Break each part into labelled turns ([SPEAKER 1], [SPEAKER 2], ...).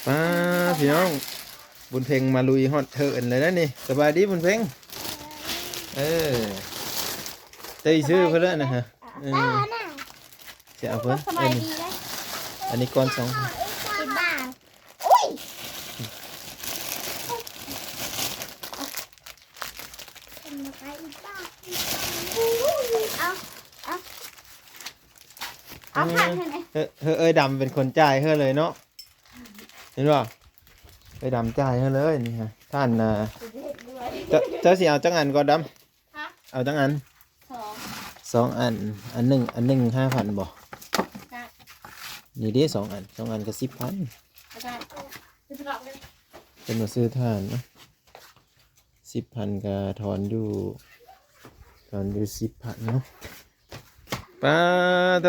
[SPEAKER 1] มาพี่น้องบุญเพ็งมาลุยฮอตเถินเลยนะนี่สบายดีบุญเพ็งเออตีชื่อเพื่อนนะฮะจะเอาเพื่อนอันนี้ก้อน2
[SPEAKER 2] อุ้ยเอาผ่านให้ไหม
[SPEAKER 1] เอ้ยดำเป็นคนจ่ายเฮ้เลยเนาะเห็นป่ะเอ้ยดำจ่ายเฮ้เลยนี่ฮะท่านเจ้าสิเอาจังอันก่อนดำเอาจังอัน2 อันอันหนึ่ง5,000บ่นี่ดิ2 อันก็10,000เป็นมาซื้อท่านนะ10,000ก็ถอนอยู่10,000เนาะป้าโต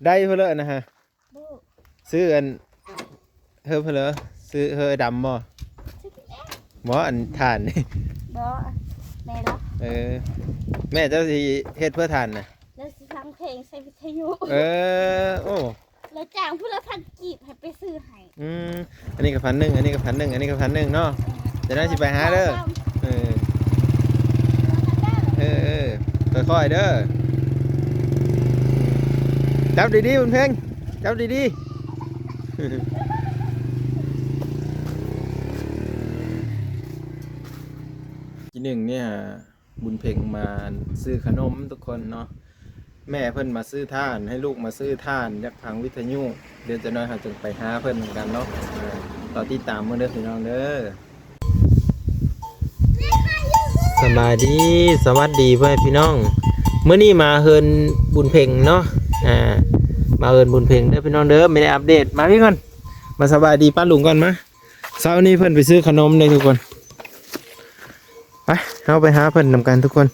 [SPEAKER 1] ได้เพื่อเลยนะฮะซื้ออันเพื่อเลยซื้อเฮ้ยดำบ่อันถ่านนี่
[SPEAKER 2] บ่แม่รับ
[SPEAKER 1] แม่เจ้าสิเฮ็ดเพื่อถ่านนะ
[SPEAKER 2] แล้วสิฟังเพลงใส่วิทยุ
[SPEAKER 1] โอ้
[SPEAKER 2] แล้วจ้างผู้ละพันกีบให้ไปซื้อให้
[SPEAKER 1] อันนี้ก็1,000อันนี้ก็1,000อันนี้ก็1,000เนาะจะได้สิไปหาเด้อค่อยๆเด้อจับดีๆบุญเพ็งจับดีๆทีหนึ่งเนี่ยบุญเพ็งมาซื้อขนมทุกคนเนาะแม่เพิ่นมาซื้อท่านให้ลูกมาซื้อท่านยักพังวิทยุเดี๋ยวจะน้อยหาจึงไปหาเพิ่นเหมือนกันเนาะต่อที่ตามเมื่อเด้อพี่น้องเด้อสบายดีสวัสดีเพื่อนพี่น้องเมื่อนี้มาเฮินบุญเพ็งเนาะมาเฮินบุญเพ็งเด้อพี่น้องเด้อไม่ได้อัปเดตมาพี่ก่อนมาสบายดีป้าลุงก่อนมาเช้านี้เพิ่นไปซื้อขนมเลยทุกคนไปเข้าไปหาเพิ่นนำกันทุกคน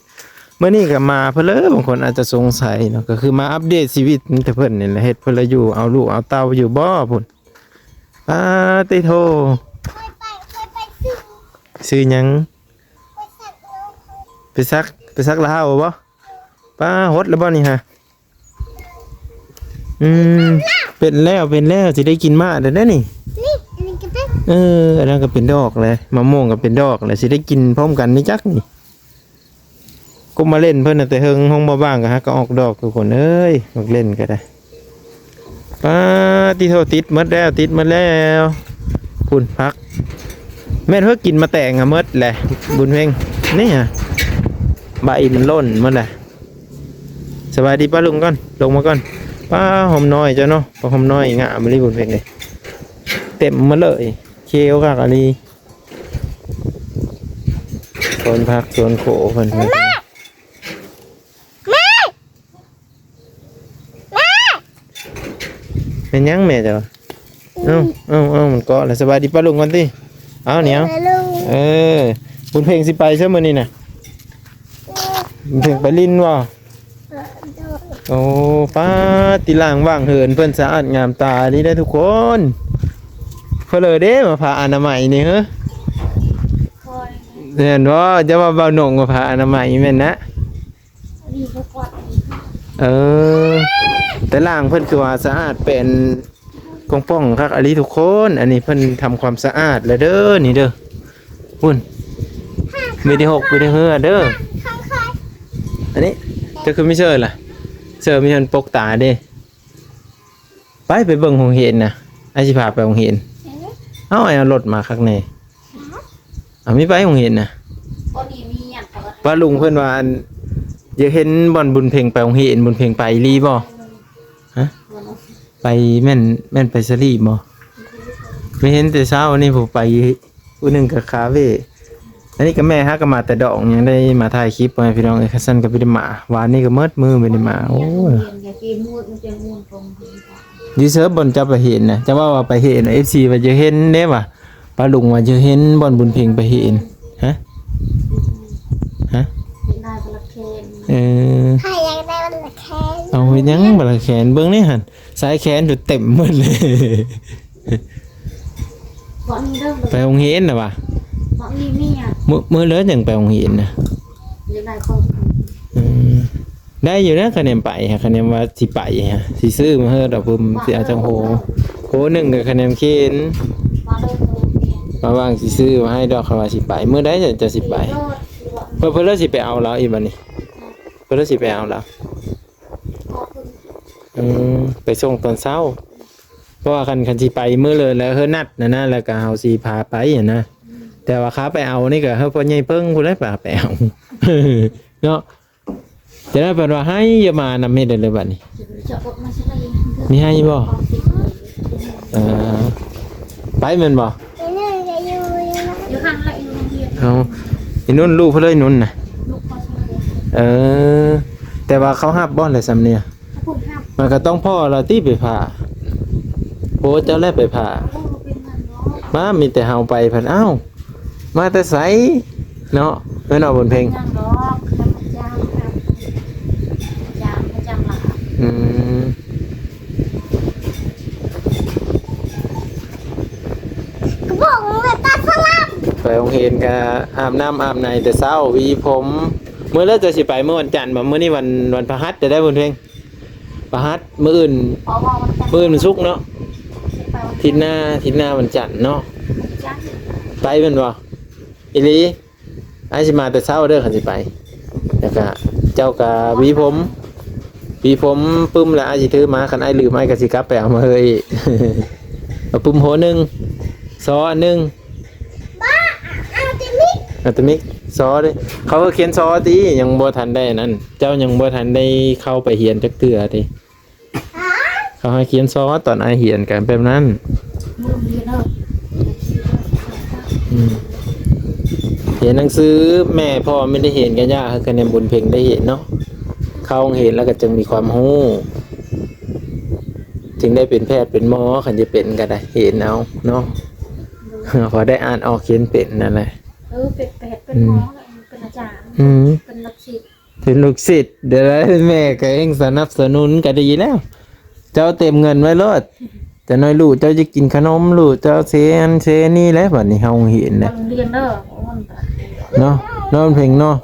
[SPEAKER 1] เมื่อนี้ก็มาเพิ่นเลยบางคนอาจจะสงสัยเนาะก็คือมาอัปเดตชีวิตแต่เพิ่นนี่แหละเฮ็ดเพิ่นละอยู่เอาลูกเอาเต้าอยู่บ่พุ่นติโทซื้อหยังไปซักลาวบ่ป้าฮดแล้วบ่นี่ฮะเป็นแล้วสิได้กินมาเด้อนี่
[SPEAKER 2] อันนี้ก็เป็น
[SPEAKER 1] อันนั้นก็เป็นดอกเลยมะม่วงก็เป็นดอกเลยสิได้กินพร้อมกันนี่จักนี่ก็มาเล่นเพิ่นแต่เฮิงห้องบ่บ้างก็ฮะก็ออกดอกทุกคนเอ้ยมาเล่นก็ได้ป้าที่โทติดหมดแล้วพุ่นพักแม่นเพิ่นกินมาแต่งหมดแหละบุญเพ็งนี่ฮะใบมันล่นหมดแหละสบายดีป้าลุงก่อนลงมาก่อนป้าหอมน้อยจ้ะเนาะป้าหอมน้อยงะมาลีบุญเพ็งเลยเต็มมาเลยเคี้ยวกักอะไรโซนพักโซนโขเพิ่นเป็นยังแม่จ้ะมันเกาะแล้วสบายดีป้าลุงก่อนสิเอาเหนียวบุญเพ็งสิไปใช่มื้อนี้น่ะบุญเพ็งไปลิ้นว่ะโอ้ป้าติล่างว่างเหินเพิ่นสะอาดงามตาดีได้ทุกคนเพื่อเลยเด้มาผ่าอนามัยนี่เหรอเห็นว่าจะมาเบาหน่งมาผ่าอนามัยแม่นนะแต่ล่างเพิ่นคือว่าสะอาดเป็นกองป้องครับอันนี้ทุกคนอันนี้เพิ่นทำความสะอาดแล้วเด้อนี่เด้อพุ่นไม่ได้หกไม่ได้เหือเด้ออันนี้จะคือไม่เชื่อล่ะเชื่อมีคนปกตาเด้ไปเบิ่งหงเห็นนะไอ้สิพาไปหงเห็นเอาไอ้รถมาข้างในไม่ไปหงเห็นนะว่าลุงเพื่อนว่าอยากเห็นบอลบุญเพ่งไปหงเห็นบุญเพ่งไปรีบ่ฮะไปแม่นไปสลีบ่ไม่เห็นแต่เช้าวันนี้ผมไปวันหนึ่งกับคาเฟ่อันนี้ก็แม่ฮะก็มาแต่ดอกยังได้มาถ่ายคลิปไปพี่น้องคัสซันกับพี่ดิมาวันนี้ก็มืดมือไม่ได้มาโอ้ยูเซิร์ฟบอลจะไปเห็นนะจะว่าไปเห็นFCว่าจะเห็นได้ป่ะปลาลุงว่าจะเห็นบอลบุญเพ่งไปเห็นฮะ
[SPEAKER 2] ใครอยากได้บัลลังก์แขน
[SPEAKER 1] เอาไปยังบัลลังก์แขนเบื้องนี่หันสายแขนอยู่เต็มหมดเลยไปองเห็นนะป่ะมือเลิศอย่างไปองเห็นนะได้อยู่นะคะแนนไปฮะคะแนนว่าสิไปฮะสิซื้อมาเฮ้อดอกบุญสิอาจังโฮ โหนึงก็คะแนนเขียน
[SPEAKER 3] มาเลยโรงเรียน
[SPEAKER 1] มาว่างสิซื้อมาให้ดอกเขาว่าสิไปมื้อใดจะสิไป
[SPEAKER 3] โลด
[SPEAKER 1] เพิ่นเลยสิไปเอาแล้วอีบัดนี้เพิ่นเลยสิไปเอาแล้ว
[SPEAKER 3] ขอบคุณ
[SPEAKER 1] ไปส่งตอนเช้าเพราะว่าคันสิไปมื้อเลยแล้วเฮานัดนะแล้วก็เฮาสิพาไปอ่ะนะแต่ว่าขาไปเอานี่ก็เฮาพ่อใหญ่เพิ่งผู้ใดพาไปเอา เนาะจะได้เพิ่นว่าให้อย่ามานำเฮ็ดได้เลยบัดนี้
[SPEAKER 3] เจาะรถมาใช่ไหม
[SPEAKER 1] มีให้บ่เออไปแม่นบ่
[SPEAKER 2] ไอ้นี่จะอยู่ยังไง
[SPEAKER 3] อยู่ข้างละอยู่โรงเรียน
[SPEAKER 1] เอาอีนุ่นลูกเพิ่นเลยนุ่นน่ะ
[SPEAKER 3] ลูกพ่อใช่ไหม
[SPEAKER 1] เออแต่ว่าเขาฮับบ่เลยสำเนี่ย
[SPEAKER 3] พูดห้าม
[SPEAKER 1] มันก็ต้องพ่อเราที่ไปผ่าโอ้เจ้าแรกไปผ่า
[SPEAKER 3] ลูกเป็นมันเนาะ
[SPEAKER 1] มามีแต่เฮาไปเพิ่นเอ้ามาแต่ไสเนาะเพิ่นเอาบนเพลง
[SPEAKER 3] ยังดอกข้าพเจ้าครับยามพระเจ้าหลัก
[SPEAKER 1] อืม
[SPEAKER 2] กูบอกมึงเลยตาสลับ
[SPEAKER 1] ไปโรงเรียนก็อาบน้ำอาบในแต่เช้าหวีผมมื้อแล้วจะสิไปมื้อวันจันทร์บ่มื้อนี้วันพฤหัสจะได้บนเพลงพฤหัสมื้ออื่น
[SPEAKER 3] พอว่าวันจันทร์
[SPEAKER 1] มื้ออื่นมันศุกร์เนาะ
[SPEAKER 3] ไปวัน
[SPEAKER 1] อาทิตย์หน้าวันจันทร์เนาะ
[SPEAKER 3] จันทร์
[SPEAKER 1] ไปแม่นบ่อีหลีไอ้สิมาแต่เช้าเด้อคันสิไปแล้วก็เจ้าก็หวีผมปึ้มแล้วไอ้สิถือมาคันไอ้ลืมไอ้ก็สิกลับไปเอามาเฮ้ย เอาปึ้มโหนึงซออันนึง
[SPEAKER 2] บ้าเอาติมิก
[SPEAKER 1] อัตมิกซอเด้เขาก็เขียนซอติยังบ่ทันได้นั่นเจ้ายังบ่ทันได้เข้าไปเรียนจักเทื่อติ
[SPEAKER 2] อ๋อ
[SPEAKER 1] เขาให้เขียนซอตอนไอ้เรียนกันแบบนั้น
[SPEAKER 3] โรงเรียนเนาะ
[SPEAKER 1] อืมเห็นหนังสือแม่พ่อไม่ได้เห็นกันยากคือกันในบุญเพ็งได้เห็นเนาะเขาเห็นแล้วก็จึงมีความรู้จึงได้เป็นแพทย์เป็นหมอคันจะเป็นก็ได้เห็นเอาเนาะ พอได้อ่านออกเขียนเป็นนั่นแหละ
[SPEAKER 3] เป็นเป็นหมอเป็นอาจารย์
[SPEAKER 1] อืม
[SPEAKER 3] เป็นนักศิษย์
[SPEAKER 1] เป็นลูกศิษย์เดี๋ยวแม่ก็เองสนับสนุนก็ดีแล้ว เจ้าเต็มเงินไว้รถแต่น้อยลูกเจ้าจะกินขนมลูกเจ้าเซนเซนี่แล้วบัดนี้เฮาเห็น
[SPEAKER 3] โร
[SPEAKER 1] นะ
[SPEAKER 3] งเรียนเด้อมัน
[SPEAKER 1] เนาะเนาะมันเพ่งเนาะ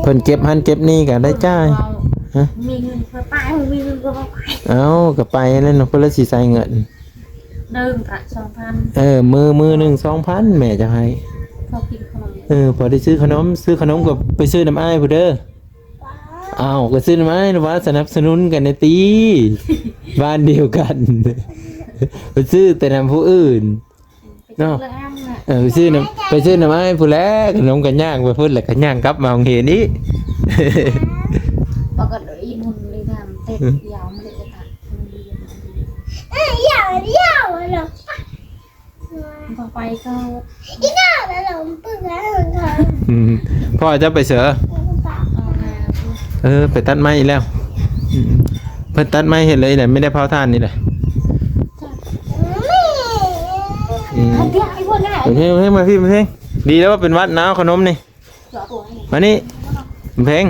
[SPEAKER 1] เพิ่นเก็บหันเก็บนี่ก็ได้จ่าย
[SPEAKER 3] มีเงินเพื่อไปมีเงินเพื่อไป
[SPEAKER 1] เอาก็ไปแล้วเนาะเพิ่นละสิใส่เงิน
[SPEAKER 3] 1,000
[SPEAKER 1] มือหนึง 2,000 แม่จะให้
[SPEAKER 3] พอกินขนม
[SPEAKER 1] พอได้ซื้อขนมก็ไปซื้อน้ำอ้ายพุ่นเด้ออ้าวก็ซื้อน้ำอ้ายนะว่าสนับสนุนกันในตีบ้านเดียวกัน ไปซื้อแต่นำผู้อื่น
[SPEAKER 3] ไปซื้อเลยอ้างน่ะ
[SPEAKER 1] ไปซื้อน้ำอ้ายผู้แรกขนมกันย่างไปพุ่นแล้วกันย่างกลับมาโรงเรียนนี้
[SPEAKER 3] ปกติมุนเลยทำเต็ดยาวไม่ได้จะตัดโรงเรียน
[SPEAKER 2] ยาวหรอ
[SPEAKER 3] พอไปก็
[SPEAKER 2] อีน่าแล้วหลงปึ้งแล้วหลงเธอ
[SPEAKER 1] พ่อจะไปเสือ
[SPEAKER 3] เอามา
[SPEAKER 1] ไปตัดไม้อีกแล้วเพิ่นตัดไม้เห็นเลยเนี่ยไม่ได้เผาถ่านนี่แหละ
[SPEAKER 3] อันเดียวไอ้พวกง่าย
[SPEAKER 1] เพลงมาพี่เพลงดีแล้วว่าเป็นวัดน้าขนมนี่
[SPEAKER 3] เจาะตัวให้
[SPEAKER 1] มานี่บุญเพลง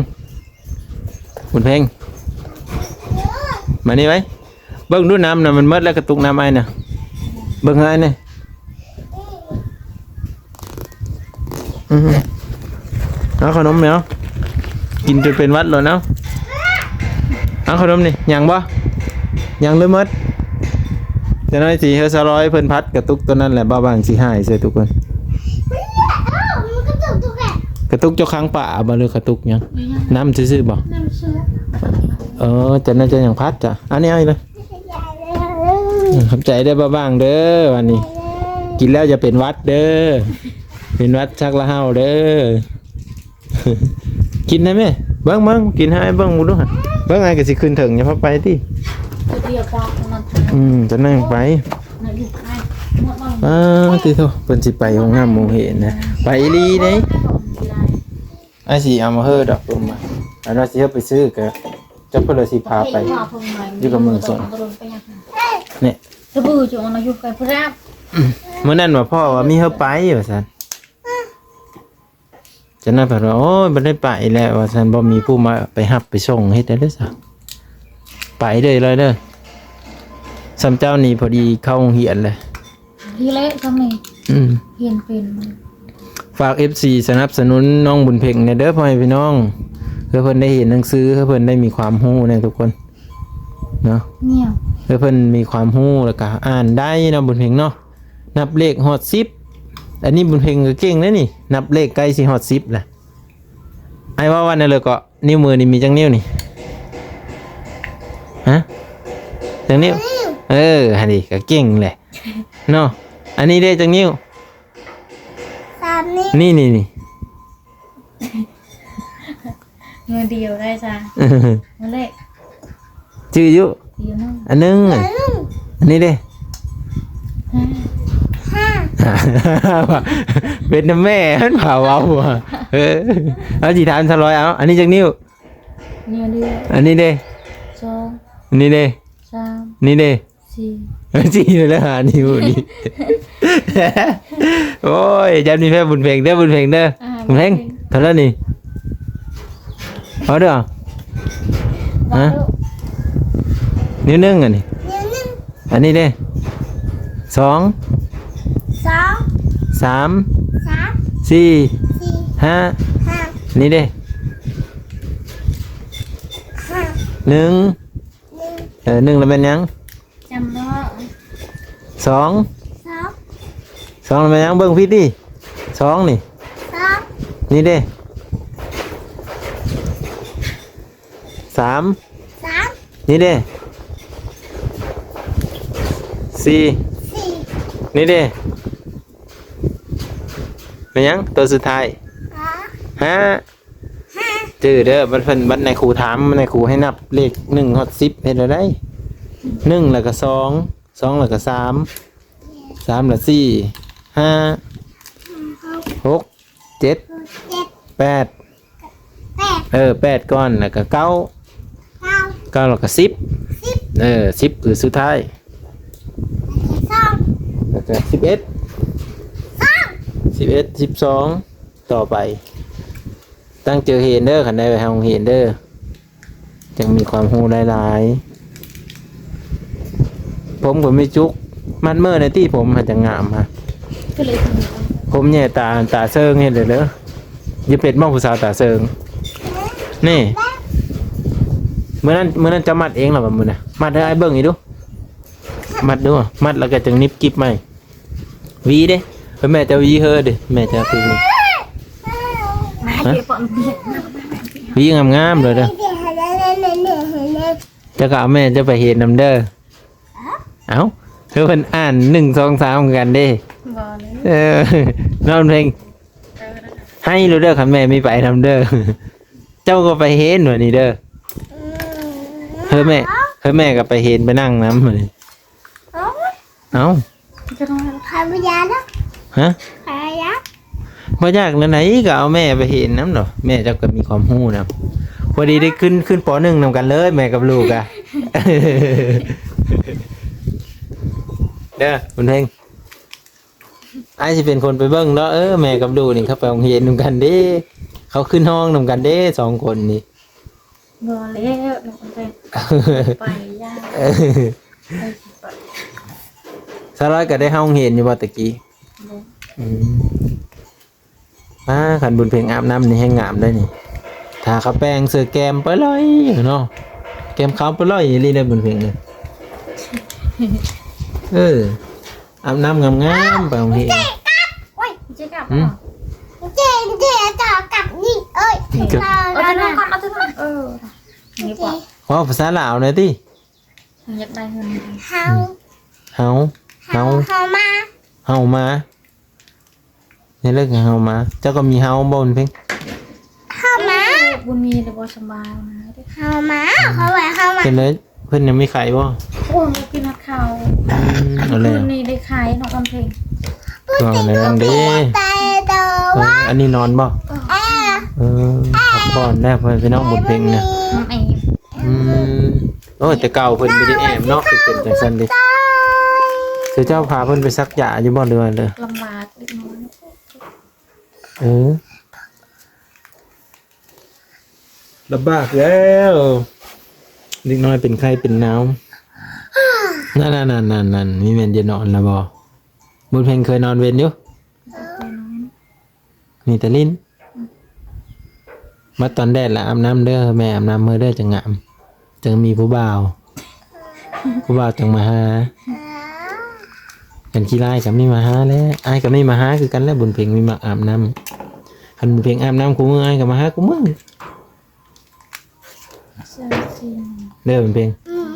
[SPEAKER 1] มานี่ไว้เบิ่งดูน้ำน่ะมันหมดแล้วกระตุกน้ำไอ้น่ะเบิ่งให้ไอ้นี่เอาขนมไหมเอากินจนเป็นวัดเลยเนาะเอาขนมนี่ยังบ่ยังเลยหมดจะน้อยสิเฮา100เพิ่นพัดกระตุกตัวนั้นแหละบ่บางสิหายใส่ทุกคน
[SPEAKER 2] มันก็ตุกแหละ
[SPEAKER 1] กระตุกเจ้าค้างป่าบ่หรือกระตุกหยังน้ำซื่อๆบ่
[SPEAKER 3] น้ำเชื้อ
[SPEAKER 1] จะน่าจะอย่างพัดจ้ะอันนี้เอาอีกเลยขอบใจได้อบ้างเด้อวันนี้ กินแล้วจะเป็นวัดเด้อเป็นวัดชักละเฮาเด้อ กินได้ไหมเบิ้งกินให้เบิ้งมูดูฮะเบิ้งไงก็สิขึ้นถึงอย่าพักไปที่
[SPEAKER 3] ตัวเดียวปอกมัน
[SPEAKER 1] จะนั่งไป
[SPEAKER 3] ในลูกไอ้หมดบ้าง
[SPEAKER 1] ติโตเพิ่นสิไปห้องน้ำโมเห็นนะไปอีหลีเด้ไอ้สิเอามาเฮ้อดอกลงมาอันว่าสิเฮาไปซื้อก็จะเพิ่นเลยสิพาไป อยู่กับมือส่ง เนี่ย
[SPEAKER 3] ตะบูจุงเราอยู่กับพระราบ
[SPEAKER 1] เมื่อนั้นว่าพ่อว่ามีเฮาไปว่าซั่นจะนั่นเพิ่นว่าโอ้ยบ่ได้ไปแล้วว่าซั่นบ่มีผู้มาไปรับไปส่งเฮ็ดได้เด้อซะไปเลยเด้อสำเจ้านี่พอดีเข้าโรงเรียนเลย
[SPEAKER 3] ที่เละทำไม
[SPEAKER 1] อืม
[SPEAKER 3] เพียนเป็น
[SPEAKER 1] ฝาก FC สนับสนุนน้องบุญเพ็งในเด้อพ่อแม่พี่น้องเพื่อเพิ่นได้เห็นหนังสือเพื่อเพิ่นได้มีความรู้ในทุกคนเนาะ
[SPEAKER 3] เงียบ
[SPEAKER 1] เพื่อเพิ่นมีความรู้แล้วก็อ่านได้เนาะบุญเพ็งเนาะนับเลขฮอด10อันนี้บุญเพ็งก็เก่งเลยนี่นับเลขใกล้สิฮอด10ล่ะไอ้ว่าวันนั้นเลยก็นิ้วมือนี่มีจังนิ้วนี่ฮะจังนิ้วอันนี้ก็เก่งแหละเนาะอันนี้ได้จังนิ้ว
[SPEAKER 2] 3 นิ้ว
[SPEAKER 1] นี่
[SPEAKER 3] มือเดียวได้จ้ะมือเล็ก
[SPEAKER 1] ชื่ออยู่
[SPEAKER 3] เดียวนึง
[SPEAKER 1] อันนึงอันนี้เด้
[SPEAKER 2] 5
[SPEAKER 1] เป็นน้ำแม่มันเผาเอาเอาสิถามซะร้อยเอาอันนี้จังนิ้ว
[SPEAKER 3] นิ้วเดียว
[SPEAKER 1] อันนี้เด้
[SPEAKER 3] สอง
[SPEAKER 1] อันนี้เด้
[SPEAKER 3] สาม
[SPEAKER 1] นี่เด้
[SPEAKER 3] สี่
[SPEAKER 1] จีเลยแล้วหานิ้วนี่ โอ้ยจันมีแพ้บุญเพลงเด้อบุญเพลงเด้อบุญเพลงเท่านั้นนี่เอาเด้อฮะนิ้วนึงอันนี้
[SPEAKER 2] นิ้วหนึ่ง
[SPEAKER 1] อันนี้เด้2
[SPEAKER 2] 2
[SPEAKER 1] 3
[SPEAKER 2] 3
[SPEAKER 1] 4
[SPEAKER 2] 4
[SPEAKER 1] 5
[SPEAKER 2] 5
[SPEAKER 1] นี่เด้1
[SPEAKER 2] 1
[SPEAKER 1] 1แล้วเป็นยัง
[SPEAKER 3] จำได้
[SPEAKER 1] 2
[SPEAKER 2] 2
[SPEAKER 1] แล้วเป็นยังเบิ่งพี่ดิ2นี่
[SPEAKER 2] 2
[SPEAKER 1] นี่เด้3
[SPEAKER 2] 3
[SPEAKER 1] นี่เด้4
[SPEAKER 2] 4
[SPEAKER 1] นี่เด้เป็นยังตัวสุดท้าย
[SPEAKER 2] 5
[SPEAKER 1] 5จื้อเด้อบัดในครูถามในครูให้นับเลข1ฮอด10เฮ็ดได้1แล้วก็2แล้วก็3 3แล้ว4 5 6 7 8 8ก้อนแล้วก็9 9แล้วก็10 10คือสุดท้ายแล้วก็11 12ต่อไปตั้งเจอเห็นเด้อคันได้ไปทางเห็นเด้อจังมีความรู้หลายๆผมก็ไม่จุกมัดเมื่อในที่ผมมันจะงามฮะ
[SPEAKER 3] ก็เลยทำ
[SPEAKER 1] ผมเนี่ยตาเซิงเห็นเลยเด้ออย่าเป็ดมองผู้สาวตาเซิงนี่เมื่อนั้นจะมัดเองเหรอแบบมือน่ะมัดให้ไอ้เบิ้งอีกดูมัดดูมัดแล้วก็จังนิบกิ๊บไหมวีเด้แม่จะวีเฮอเด้แม่จะคือ
[SPEAKER 3] มาเก็บปอนเบียด
[SPEAKER 1] วีงามๆเลยเด้อจะก็เอาแม่จะไปเห็นนำเด้อเอ้าเธอเพิ่นอ่าน1 2 3กันเด้
[SPEAKER 3] บอเลย
[SPEAKER 1] น้องเพลงให้รู้เด้อคันแม่ไม่ไปนำเด้อเจ้าก็ไปเห็นหน่อยนี่เด้อเฮ้ยแม่ก็ไปเห็นไปนั่งน้ำเลยเอ้า
[SPEAKER 3] จะต้อง
[SPEAKER 2] ใครพยานะ
[SPEAKER 1] ฮะ
[SPEAKER 2] ใครยะ
[SPEAKER 1] บ่ยากนั่นไหนก็เอาแม่ไปเห็นน้ำเนาะแม่เจ้าก็มีความรู้นะพอดีได้ขึ้นป .1 นำกันเลยแม่กับลูกอะเด้อคุณเพลงไอ้สิเป็นคนไปเบิ่งเนาะแม่กับลูกนี่เขาไปโรงเรียนนำกันเด้เขาขึ้นห้องนำกันเด้2คนนี่
[SPEAKER 3] บอแล้วหนูเป็นไปยากไป
[SPEAKER 1] สาร้อยก็ได้ห้องเห็นอยู่บ่ตะกี้
[SPEAKER 3] บ่
[SPEAKER 1] มาขันบุญเพลงอาบน้ำนี่ให้งามได้นี่ถ้าเขาแป้งเสือแกมไปเลยเนาะแกมเขาไปเลยรีได้บุญเพลงเลยอาบน้ำงามๆไปโรงเรียน
[SPEAKER 3] โอ้ยเจ๊กลับ
[SPEAKER 2] เจ๊ต่อกับนี่เอ้ยเรา
[SPEAKER 3] เอาเถอะก่อนเอาเถอะนี่ปะ
[SPEAKER 1] ว่าภาษาลาวหน่อยติ
[SPEAKER 3] อยากได้เงิน
[SPEAKER 2] เฮา
[SPEAKER 1] เฮา
[SPEAKER 2] มา
[SPEAKER 1] เฮามาในเรื่องเฮามาเจ้าก็มีเฮาบ่บุญเพลง
[SPEAKER 2] เฮามา
[SPEAKER 3] บุญมีแต่บ่สบายนะ
[SPEAKER 2] เฮามาเขาไว้เฮามา
[SPEAKER 1] เป็นเลยเพิ่นยังมีไข่บ่
[SPEAKER 3] โอ้ยกินนัดข้าว
[SPEAKER 1] เอาเลย
[SPEAKER 3] คืนนี้ได้ขายน้องอำเพลง
[SPEAKER 1] ก็ในนั้นเด้
[SPEAKER 2] แต่ตัวว่า
[SPEAKER 1] อันนี้นอนบ่
[SPEAKER 2] แอ
[SPEAKER 1] พักผ่อนได้เพิ่นพี่น้องบุญเพลงนะ
[SPEAKER 3] น้องเอ
[SPEAKER 1] โอ้แต่เก่าเพิ่นไม่ได้แอมเนาะเป็นจังซั่นดิคือเจ้าพาเพิ่นไปซักยาอยู่บ่เดือนเลย
[SPEAKER 3] ลำบากเล็กน้อย
[SPEAKER 1] ลำบากแล้วเด็กน้อยเป็นไข้เป็นหนาวนั่นมีแม่นจะนอนแล้วบ่บุญเพ็งเคยนอนเวรอยู่มีแต่ลิ้นมาตอนแดดละอาบน้ำเด้อแม่อาบน้ำมื้อเด้อจังงามจังมีผู้บ่าว ผู้บ่าวจังมาหากันขี้ไล่กับไม่มาหาแล้วไอ้กับไม่มาหาคือกันแล้วบุญเพ็งมีมาอาบน้ำคันบุญเพ็งอาบน้ำกูมือไอ้กับมาหากูมือ
[SPEAKER 3] เสื้อสี
[SPEAKER 1] เด้อบุญเพ็ง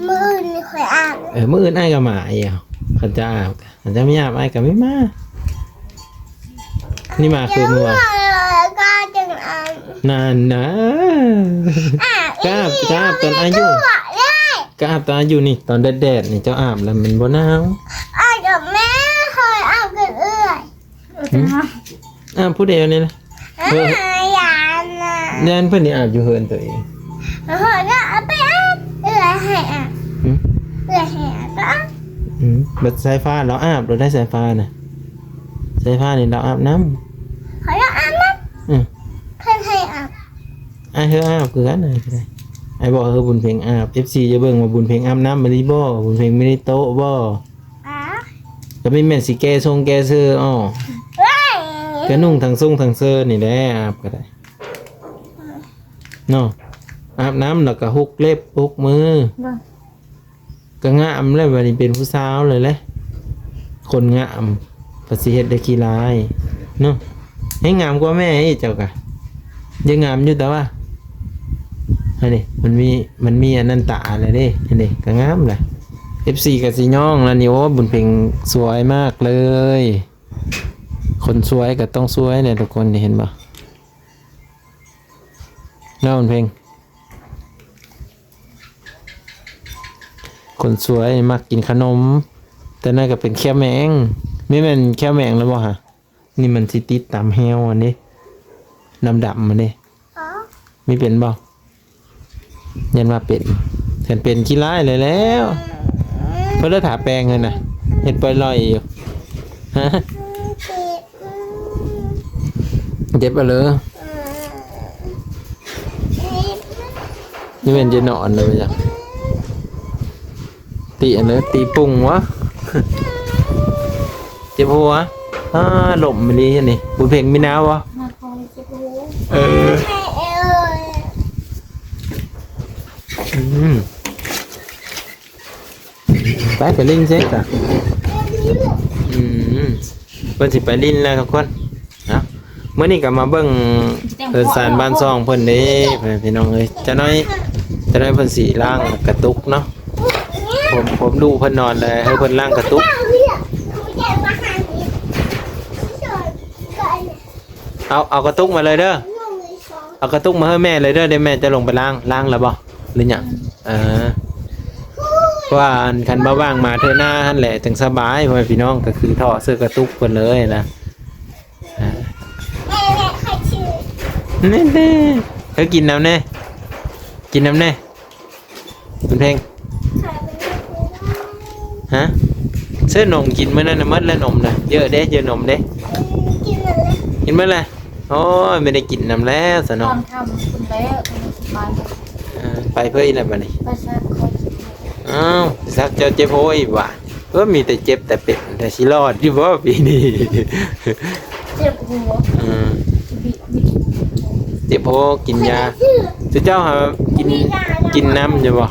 [SPEAKER 2] มือนี่ค่อยอาบ
[SPEAKER 1] มื้ออื่นไอ้กับมาไอ้เอาคันจะอาบคันจะไม่อาบไอ้กับไม่มานี่มาคือมือวะ
[SPEAKER 2] ก็จังอาบ
[SPEAKER 1] นานนะกราบตอนอายุ ก็อาบตอนอายุนี่ตอนแดดๆนี่เจ้าอาบแล้วมันบ่หนาว
[SPEAKER 2] อาบกับแม่คอยอาบกัน
[SPEAKER 3] จะฮะ
[SPEAKER 1] อาบผู้เดียวนี่นะ
[SPEAKER 2] ยานนะ
[SPEAKER 1] แดนเพิ่นนี่อาบอยู่เฮือนตัวเอง
[SPEAKER 2] แล้วก็เอาไปอาบให้อาบ
[SPEAKER 1] หืม
[SPEAKER 2] ให้อาบก็อาบ
[SPEAKER 1] บัดสายฟ้าเราอาบเราได้สายฟ้าน่ะสายฟ้านี่เราอาบน้ำ
[SPEAKER 2] เขาจะอาบน้ำ
[SPEAKER 1] อืม
[SPEAKER 2] เพื่อนให้อาบ
[SPEAKER 1] ไอ้เฮออาบคือกันเลยก็ได้ไอ้บอกเฮอบุญเพ็งอาบ FC จะเบิ่งว่าบุญเพ็งอาบน้ำบ่ได้บ่บุญเพ็งไม่ได้โต๊ะบ่
[SPEAKER 2] อาบ
[SPEAKER 1] ก็ไม่แม่นสิแก้ทรงแก้เสื้ออ้อ
[SPEAKER 2] เฮ้ย
[SPEAKER 1] ก็นุ่งทั้งทรงทั้งเสื้อนี่แหละอาบก็ได้เนาะอาบน้ำแล้วก็ฮุกเล็บฮุกมือ
[SPEAKER 3] บ่
[SPEAKER 1] ก็งามแล้วบัดนี้เป็นผู้สาวเลยแหละคนงามประสิเฮ็ดได้ขี้ลายเนาะให้งามกว่าแม่อีกเจ้ากะยังงามอยู่แต่ว่าอันนี้มันมีอันนั้นตาเลยเด้อันนี้ก็งามแหละ FC กับสิย่องแล้วนี่โอ้บุญเพ็งสวยมากเลย คนสวยก็ต้องสวยเนี่ยทุกคนนี่เห็นบ่เนาะบุญเพ็งคนสวยมักกินขนมแต่นั่นก็เป็นแค่แมงไม่เป็นแค่แมงแล้วบ่ฮะนี่มันสิติดตามแฮวอันนี้ดำๆมันนี่
[SPEAKER 2] อ๋อ
[SPEAKER 1] ไม่เป็นบ่ยันว่าเป็นฉันเป็นขี้ร้ายเลยแล้วเพิ่นเลยถาแปลงเลยน่ะเฮ็ดปล่อยลอยอยู่ฮะเจ็บบ่เลยนี่เป็นจะนอนเลยจ้ะตีอันเลยตีปุ่งวะ เจ็บหัวหล่มไปเลยนี่บุญเพ็งมีน้าวะ
[SPEAKER 3] มาคอยจะรู้
[SPEAKER 1] เออ
[SPEAKER 2] ให้เออ
[SPEAKER 1] ไปลิ้นเซ็กอ่ะเพิ่นสิไปลิ้นแล้วทุกคนนะเมื่อนี้ก็มาเบิ่งสารบ้านซองเพิ่นเด้พี่น้องเอ้ยจะน้อยเพิ่นสิล้างกระตุกเนาะผมดูเพิ่นนอนเลยให้เพิ่นล้างกระตุกเอากระตุกมาเลยเด้อเอากระตุกมาให้แม่เลยเด้อเดี๋ยวแม่จะลงไปล้างแล้วบ่หรือยังว่าคันบ่ว่างมาเธอหน้าหั่นแหละจังสบายพ่อพี่น้องก็คือท่อเสื้อกระตุกเพิ่นเลยนะนี่เธอกินน้ำแน่คุณเพลงฮะเสื้อนมกินมื้อนั้นน่ะหมดแล้วนมน่ะเยอะเด้เยอะนมเด้กินมื้อละโอ้ยไม่ได้กินน้ำแล้วซะ
[SPEAKER 3] ตอ
[SPEAKER 1] เนาะ
[SPEAKER 3] นทำคุณแล้วไป
[SPEAKER 1] ไปเพื่ออีแล้วบัดนี้
[SPEAKER 3] ไปซักครบ
[SPEAKER 1] อ้าวซักเจ้าเจ็บโหยว่ะมีแต่เจ็บแต่เป็นแต่สิรอดอยู่บ่ปีนี้
[SPEAKER 3] เจ็บหัวบิ
[SPEAKER 1] เจ็บโหกินยาเจ้าหากินน้ำอยู่บ่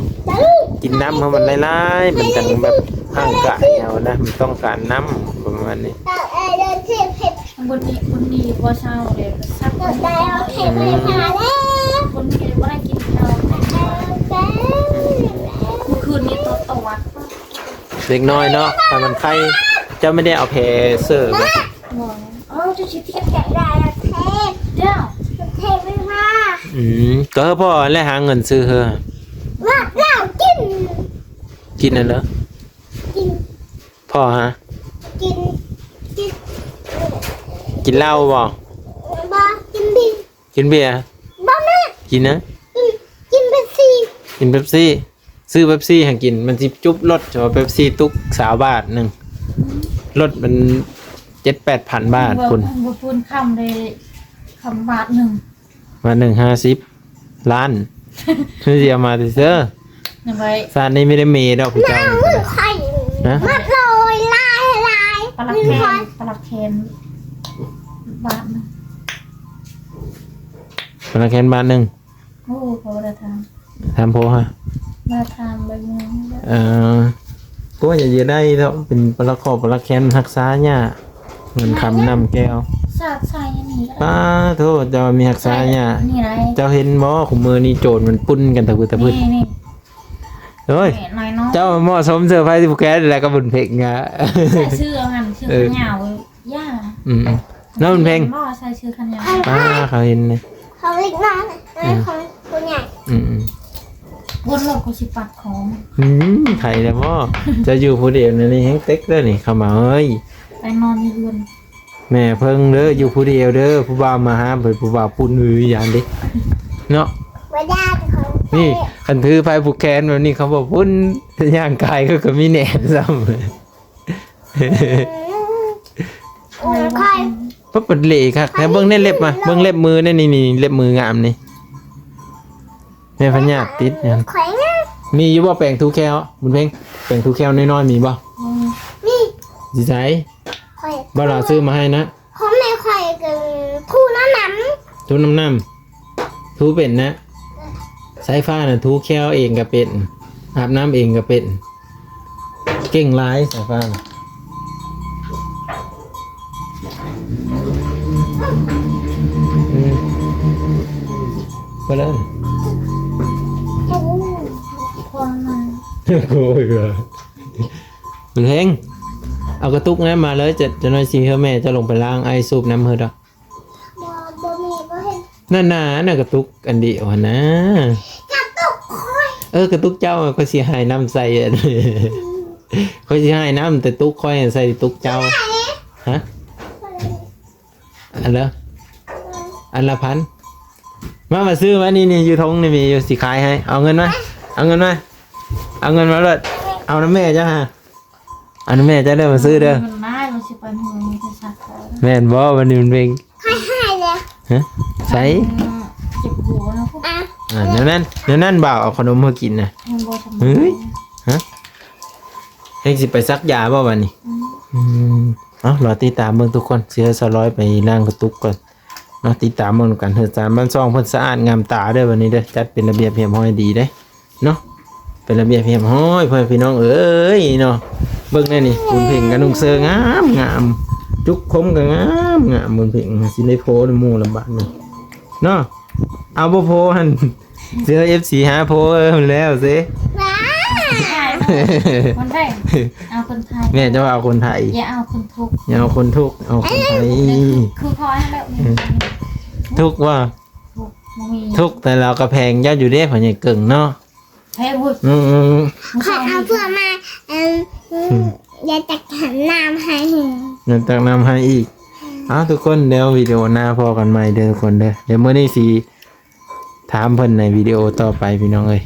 [SPEAKER 1] กินน้ำเพราะมันหลายๆมันจังแบบห่างกายเอานะมันต้องการน้ำประมาณนี้
[SPEAKER 3] บนนี้ว่าเช้าเลยซักคนนี้ว่าได้กินข้าวเมื่อคืนนี้ตัววัด
[SPEAKER 1] เด็กน้อยเนาะถ้ามันไข้เจ้าไม่ได้เอาแพเสื้อบ่
[SPEAKER 3] มองจะชิดที่แกะได้เจ้า
[SPEAKER 1] ก็ให้พ่อแล้วหาเงินซื้อเฮอกินนั่นเหรอพ่อฮะกินเหล้าบ่กินเบียร์กินนะกินเป๊ปซี่ซื้อเป๊ปซี่ให้กินมันสิจุ๊บรถเฉพาะเป๊ปซี่ตุก3 บาทนึงรถมัน 7-8,000 บาทคุณ
[SPEAKER 3] บุพูนคำเลยคำบาทหนึ่ง
[SPEAKER 1] มา150 ล้านนี่สิเอามาเด้อ
[SPEAKER 3] หนึ่งใบ
[SPEAKER 1] ซานนี้ไม่ได้มีดอกพี่เจ้านะ
[SPEAKER 3] ปลักเคนบาทนึง
[SPEAKER 1] พนักงานบ้านหนึ่ง
[SPEAKER 3] โอ้โหได้ท
[SPEAKER 1] ทำโพฮะ
[SPEAKER 3] ำ มาทำแบบนี้
[SPEAKER 1] ก็อย่าเยอะได้แล้วเป็นปลาคอปลาแคนรักษาเนี่ยเงินคำนำแก้ว
[SPEAKER 3] สาดใส่นี่
[SPEAKER 1] ป้าโทษเจ้ามีรักษาเนี่ย
[SPEAKER 3] นี่ไร
[SPEAKER 1] เจ้าเห็นบ่ขุมมือนี่โจรมันปุ้นกันตะพื้นตะพื้น
[SPEAKER 3] นี่
[SPEAKER 1] เฮ้ย
[SPEAKER 3] น้อยน้อง
[SPEAKER 1] เจ้าเหมาะสมเซอร์ไพรส์ที่ผูกแกแล้วก็บุญเพ่งอ่ะ
[SPEAKER 3] ใส่ชื่อหันชื่อขันยาวย่า
[SPEAKER 1] น้องบุญเพ่ง
[SPEAKER 3] บ่ใส่ชื่อขันยาว
[SPEAKER 1] ป้าเขาเห็นเลย
[SPEAKER 2] ของเล็กน้อยของคนใหญ่
[SPEAKER 3] วนหลบกูสิปัดของ
[SPEAKER 1] ไข่แล้วบ่จะอยู่ผู้เดียวนี่แฮงเต็กเด้อนี่เข้ามาเอ้ย
[SPEAKER 3] ไปนอนในเรือน
[SPEAKER 1] แม่เพิ่งเด้ออยู่ผู้เดียวเด้อผู้บ่าวมาหาเพิ่นผู้บ่าวปุ่นหืออย่างดิเนาะ
[SPEAKER 2] ว่าญาติของ
[SPEAKER 1] นี่คันถือไฟผูกแขนแบบนี้เขาบอกพุ่นย่างกายก็มีแหนมซ้ำ
[SPEAKER 2] ค่อย
[SPEAKER 1] ปั๊บเปิดเหล่ครับแล้วเบิ้งเล็บมาเบิ้งเล็บมือนี่เล็บมืองามนี่แม่พัญญาติดเนี่ย
[SPEAKER 2] ค่อยนะ
[SPEAKER 1] มีอยู่บ่แปลงทูแคลบุญเพ่งแปลงทูแคลน้อยๆมีบ่
[SPEAKER 2] นี่
[SPEAKER 1] สิใจ
[SPEAKER 2] ค่อย
[SPEAKER 1] บ่ล่ะซื้อมาให้นะ
[SPEAKER 2] เขาไม่ค่อยกันคู่น้ำน้
[SPEAKER 1] ทูน้ำทูเป็นนะสายฟ้าน่ะทูแคลเองก็เป็นอาบน้ำเองก็เป็นเก่งหลายสายฟ้าน่ะไปเลย
[SPEAKER 2] ำ
[SPEAKER 3] คนมา
[SPEAKER 1] โอ้ยเหรอบุญเฮงเอากระตุกนั้นมาเลยจะน้อยสิเฮอแม่จะลงไปล้างไอสูบน้ำเฮอดอก
[SPEAKER 2] บ่มีบ่เห็น
[SPEAKER 1] นั่นน่ะน่ะกระตุกอันเดียวนะ
[SPEAKER 2] จับตุกค่อย
[SPEAKER 1] กระตุกเจ้าก็สิหายน้ำใส่อันเขาสิหายน้ำแต่ตุกค่อยใส่ตุกเจ้าฮะอันละอันละพันมาซื้อมานี่อยู่ทงนี่มีอยู่สิขายให้เอาเงินมาเอาเงินมาเอาเงินมาเลยเอาน้ำแม่จ้าฮะเอาน้ำแม่จ้าเด้อมาซื้อเด้อ
[SPEAKER 3] มันได้มันสิไปหัวมันจะสักคอ
[SPEAKER 1] แม่นบ่วันนี้มันเป็น
[SPEAKER 2] ค่อยให้เลย
[SPEAKER 1] ฮะใส่
[SPEAKER 3] เจ็บหัวนะพวก
[SPEAKER 2] อ่ะ
[SPEAKER 1] เดี๋ยวนั้นบ่าวเอาขนมมากินนะ
[SPEAKER 3] มันบ่ทำ
[SPEAKER 1] เฮ้ยเฮงสิไปซักยาบ่วันนี้เอารอติดตามเบิ่งทุกคนเสียสร้อยไปล้างกระตุกก่อนเนาะติดตามเบิ่งกันเถิด3บ้านซ่องเพิ่นสะอาดงามตาเด้อวันนี้เด้อจัดเป็นระเบียบเรียบร้อยดีเด้เนาะเป็นระเบียบเรียบร้อยเพื่อนพี่น้องเอ้ยเนาะเบิ่งแน่นี่บุญเพ่งกับนุ่งเสื้องามจุกคมก็งามบุญเพ่งสิได้โพในหมู่ลำบากนี่เนาะเอาบ่โพหั่นเจอ FC หาโพแล้วสิ
[SPEAKER 2] ว้า
[SPEAKER 3] คนไทยเอาคนไทย
[SPEAKER 1] แม่จะว่าเอาคนไทย
[SPEAKER 3] อย่าเอาคนทุกข์
[SPEAKER 1] อย่าเอาคนทุกข์เอาคนไทย
[SPEAKER 3] คือคอยให้แล้ว
[SPEAKER 1] ทุกข์ว่า
[SPEAKER 3] ทุกข์มี
[SPEAKER 1] ทุกข์แต่เราก็แพงยอดอยู่เด้พ่อใหญ่เก่งเนาะ
[SPEAKER 3] เฮ้ยบุญ
[SPEAKER 2] ขอเอาเพื่อมาอย่าจักหันน้ำให้เห็น
[SPEAKER 1] เงินตักนำให้อีกเอาทุกคนเดี๋ยววิดีโอหน้าพอกันใหม่เด้อทุกคนเด้อเดี๋ยวมื้อนี้สิถามเพิ่นในวิดีโอต่อไปพี่น้องเอ้ย